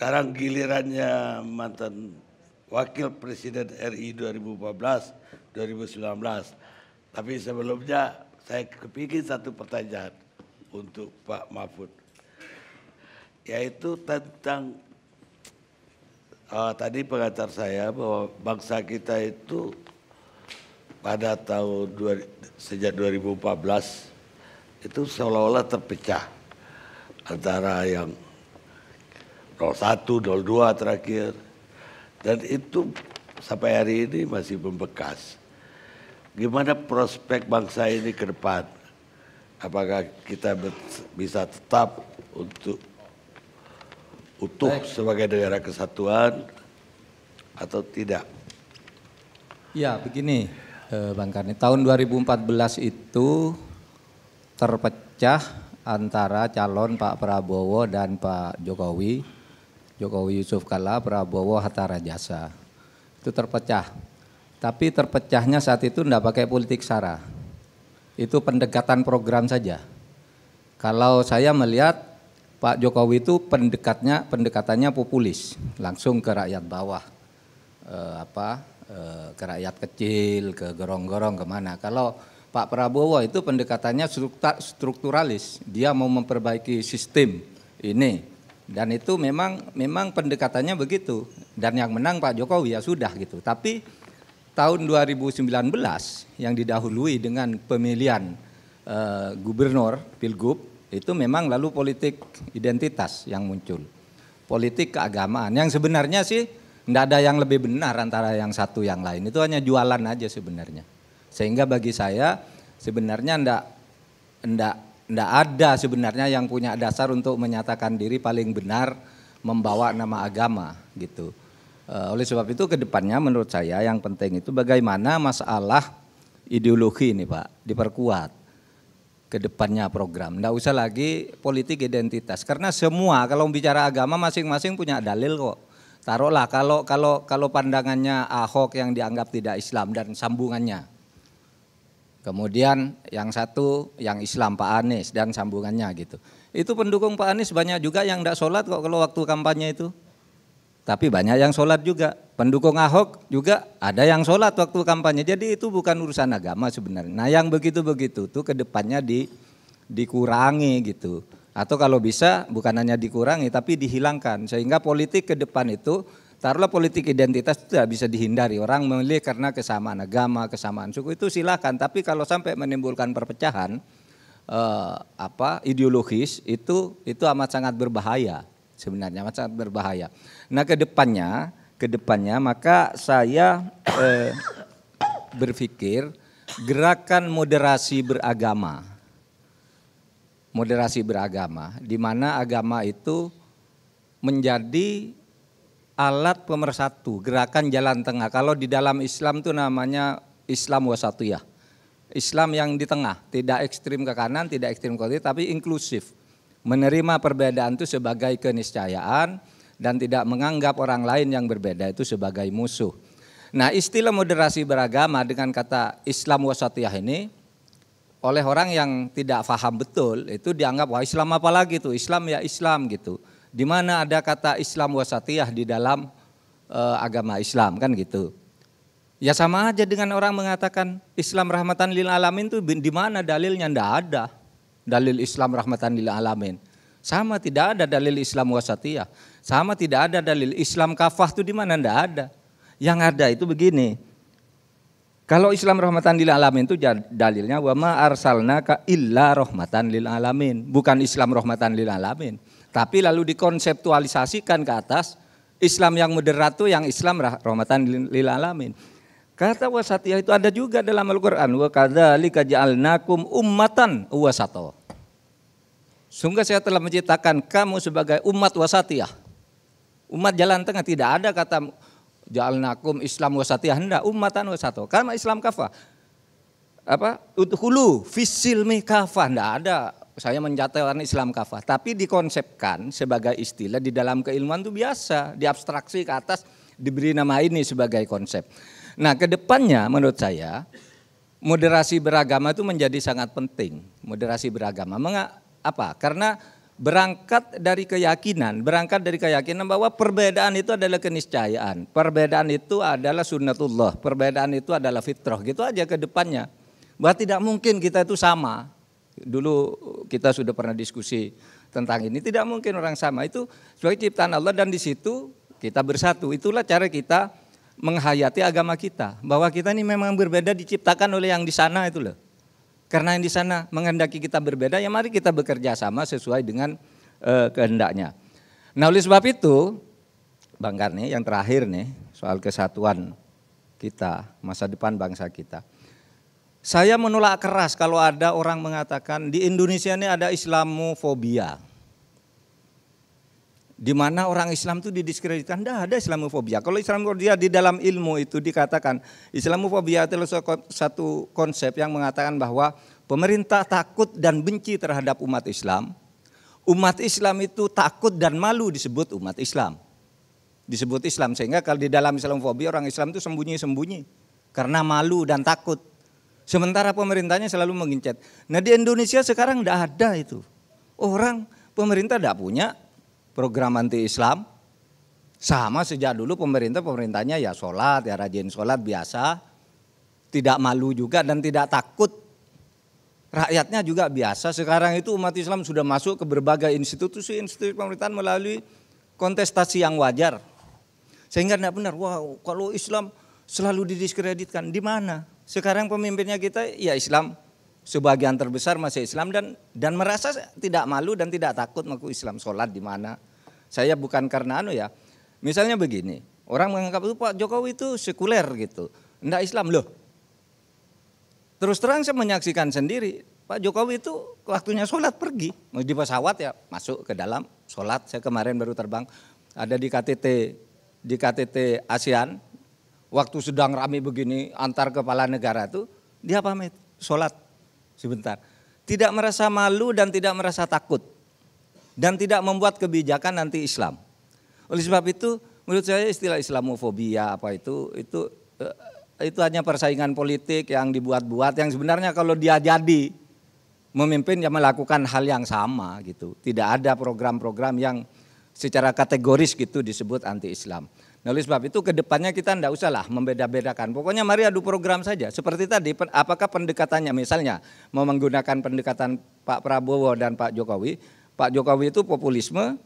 Sekarang gilirannya mantan Wakil Presiden RI 2014-2019. Tapi sebelumnya saya kepikir satu pertanyaan untuk Pak Mahfud. Yaitu tentang tadi pengantar saya bahwa bangsa kita itu pada sejak 2014 itu seolah-olah terpecah antara yang 01, 02 terakhir, dan itu sampai hari ini masih membekas. Gimana prospek bangsa ini ke depan? Apakah kita bisa tetap untuk utuh sebagai negara kesatuan atau tidak? Ya begini Bang Karni, tahun 2014 itu terpecah antara calon Pak Prabowo dan Pak Jokowi Yusuf Kalla, Prabowo Hatta Rajasa. Itu terpecah. Tapi terpecahnya saat itu tidak pakai politik sara. Itu pendekatan program saja. Kalau saya melihat Pak Jokowi itu pendekatannya populis, langsung ke rakyat bawah. Ke rakyat kecil, ke gorong-gorong kemana. Kalau Pak Prabowo itu pendekatannya strukturalis. Dia mau memperbaiki sistem ini. Dan itu memang pendekatannya begitu. Dan yang menang Pak Jokowi, ya sudah gitu. Tapi tahun 2019 yang didahului dengan pemilihan gubernur, pilgub, itu memang lalu politik identitas yang muncul. Politik keagamaan yang sebenarnya sih tidak ada yang lebih benar antara yang satu yang lain. Itu hanya jualan aja sebenarnya. Sehingga bagi saya sebenarnya tidak ada sebenarnya yang punya dasar untuk menyatakan diri paling benar membawa nama agama gitu. Oleh sebab itu ke depannya menurut saya yang penting itu bagaimana masalah ideologi ini Pak diperkuat ke depannya program. Tidak usah lagi politik identitas karena semua kalau bicara agama masing-masing punya dalil kok. Taruhlah kalau pandangannya Ahok yang dianggap tidak Islam dan sambungannya. Kemudian yang satu yang Islam Pak Anies dan sambungannya gitu. Itu pendukung Pak Anies banyak juga yang tidak sholat kok kalau waktu kampanye itu. Tapi banyak yang sholat juga. Pendukung Ahok juga ada yang sholat waktu kampanye. Jadi itu bukan urusan agama sebenarnya. Nah yang begitu-begitu tuh ke depannya dikurangi gitu. Atau kalau bisa bukan hanya dikurangi tapi dihilangkan. Sehingga politik ke depan itu taruhlah politik identitas itu tidak bisa dihindari. Orang memilih karena kesamaan agama, kesamaan suku itu silakan. Tapi kalau sampai menimbulkan perpecahan ideologis itu amat sangat berbahaya sebenarnya, amat sangat berbahaya. Nah ke depannya maka saya berpikir gerakan moderasi beragama di mana agama itu menjadi alat pemersatu, gerakan jalan tengah. Kalau di dalam Islam itu namanya Islam wasatiyah. Islam yang di tengah, tidak ekstrim ke kanan, tidak ekstrim ke kiri, tapi inklusif. Menerima perbedaan itu sebagai keniscayaan dan tidak menganggap orang lain yang berbeda itu sebagai musuh. Nah istilah moderasi beragama dengan kata Islam wasatiyah ini oleh orang yang tidak paham betul itu dianggap wah Islam apa lagi tuh, Islam ya Islam gitu. Di mana ada kata Islam wasatiyah di dalam agama Islam kan gitu. Ya sama aja dengan orang mengatakan Islam rahmatan lil alamin itu di mana dalilnya? Tidak ada dalil Islam rahmatan lil alamin. Sama tidak ada dalil Islam wasatiyah. Sama tidak ada dalil Islam kafah itu di mana? Tidak ada. Yang ada itu begini. Kalau Islam rahmatan lil alamin itu dalilnya wa ma arsalnaka illa rahmatan lil alamin. Bukan Islam rahmatan lil alamin. Tapi lalu dikonseptualisasikan ke atas Islam yang moderat itu yang Islam rahmatan lil alamin. Kata wasatiyah itu ada juga dalam Al-Qur'an wa kadzalika ja'alnakum ummatan wasata. Sungguh saya telah menciptakan kamu sebagai umat wasatiyah. Umat jalan tengah, tidak ada kata ja'alnakum Islam wasatiyah, hendak ummatan wasata. Karena Islam kafah. Udkhulu fisilmi kafah, enggak ada. Saya mencatatkan Islam kafah, tapi dikonsepkan sebagai istilah di dalam keilmuan itu biasa, diabstraksi ke atas, diberi nama ini sebagai konsep. Nah, kedepannya menurut saya moderasi beragama itu menjadi sangat penting. Moderasi beragama, apa? Karena berangkat dari keyakinan bahwa perbedaan itu adalah keniscayaan, perbedaan itu adalah sunnatullah, perbedaan itu adalah fitrah, gitu aja ke depannya. Bahwa tidak mungkin kita itu sama. Dulu kita sudah pernah diskusi tentang ini, tidak mungkin orang sama, itu sebagai ciptaan Allah dan di situ kita bersatu. Itulah cara kita menghayati agama kita, bahwa kita ini memang berbeda diciptakan oleh yang di sana itu loh. Karena yang di sana menghendaki kita berbeda, ya mari kita bekerja sama sesuai dengan kehendaknya. Nah oleh sebab itu, Bang Karni, yang terakhir nih soal kesatuan kita, masa depan bangsa kita. Saya menolak keras kalau ada orang mengatakan di Indonesia ini ada Islamofobia. Di mana orang Islam itu didiskreditkan, tidak ada Islamofobia. Kalau Islamofobia di dalam ilmu itu dikatakan, Islamofobia adalah satu konsep yang mengatakan bahwa pemerintah takut dan benci terhadap umat Islam. Umat Islam itu takut dan malu disebut umat Islam. Disebut Islam, sehingga kalau di dalam Islamofobia orang Islam itu sembunyi-sembunyi karena malu dan takut. Sementara pemerintahnya selalu mengincet. Nah di Indonesia sekarang tidak ada itu. Pemerintah tidak punya program anti-Islam. Sama sejak dulu pemerintahnya ya sholat, ya rajin sholat biasa. Tidak malu juga dan tidak takut. Rakyatnya juga biasa. Sekarang itu umat Islam sudah masuk ke berbagai institusi pemerintahan melalui kontestasi yang wajar. Sehingga tidak benar, wow kalau Islam selalu didiskreditkan. Di mana? Sekarang pemimpinnya kita ya Islam. Sebagian terbesar masih Islam dan merasa tidak malu dan tidak takut mengaku Islam. Sholat di mana? Saya bukan karena ya. Misalnya begini, orang menganggap itu Pak Jokowi itu sekuler gitu. Enggak Islam loh. Terus terang saya menyaksikan sendiri, Pak Jokowi itu waktunya sholat pergi. Di pesawat ya masuk ke dalam sholat. Saya kemarin baru terbang, ada di KTT ASEAN. Waktu sedang ramai begini antar kepala negara itu, dia pamit sholat sebentar. Tidak merasa malu dan tidak merasa takut. Dan tidak membuat kebijakan anti Islam. Oleh sebab itu menurut saya istilah Islamofobia apa itu hanya persaingan politik yang dibuat-buat, yang sebenarnya kalau dia jadi memimpin ya melakukan hal yang sama gitu. Tidak ada program-program yang secara kategoris gitu disebut anti Islam. Nah oleh sebab itu kedepannya kita tidak usahlah membeda-bedakan. Pokoknya mari adu program saja. Seperti tadi, apakah pendekatannya misalnya mau menggunakan pendekatan Pak Prabowo dan Pak Jokowi. Pak Jokowi itu populisme,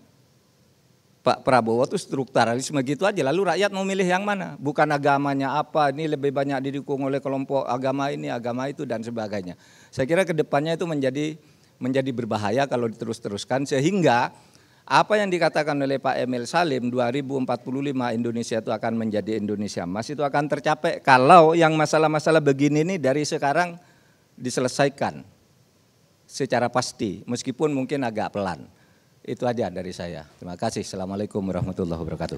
Pak Prabowo itu strukturalisme gitu aja. Lalu rakyat mau milih yang mana? Bukan agamanya apa, ini lebih banyak didukung oleh kelompok agama ini, agama itu dan sebagainya. Saya kira kedepannya itu menjadi berbahaya kalau diterus-teruskan sehingga apa yang dikatakan oleh Pak Emil Salim 2045 Indonesia itu akan menjadi Indonesia emas itu akan tercapai kalau yang masalah-masalah begini ini dari sekarang diselesaikan secara pasti meskipun mungkin agak pelan. Itu aja dari saya. Terima kasih. Assalamualaikum warahmatullahi wabarakatuh.